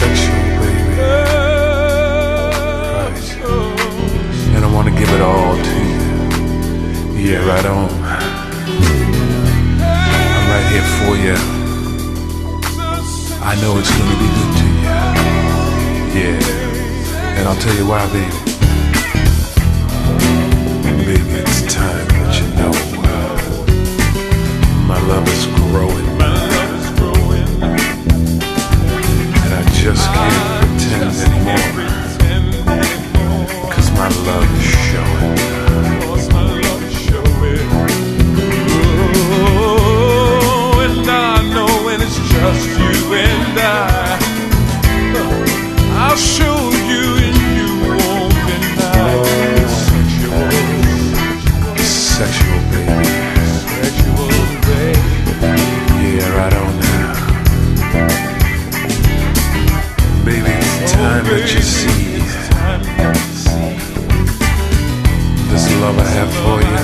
sexual, baby. Right. And I want to give it all to you. Yeah, right on. I'm right here for you. I know it's gonna be good to you. Yeah. And I'll tell you why, baby. Baby, it's time that you know my love is growing. And I just can't pretend anymore, 'cause my love is showing. Oh, and I know when it's just you and I'll show you and you won't deny. Sexual, baby. Sexual, baby. Yeah, right on now. Baby, it's time that you see this love I have for you.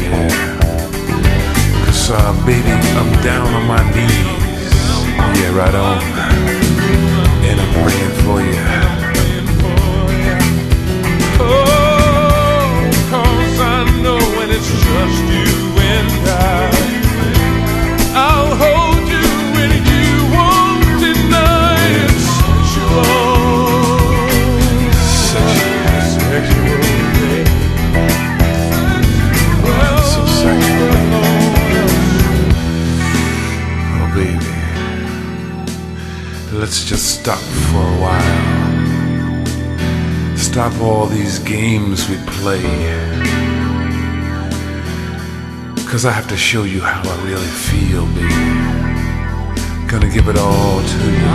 Yeah. 'Cause baby, I'm down on my knees. Yeah, right on. And I'm praying for you. Oh, 'cause I know when it's just you and I'll hold you when you won't deny it. Sexual, baby. Oh, so sexual. Oh, baby. Let's just stop for a while. Stop all these games we play. 'Cause I have to show you how I really feel, baby. Gonna give it all to you.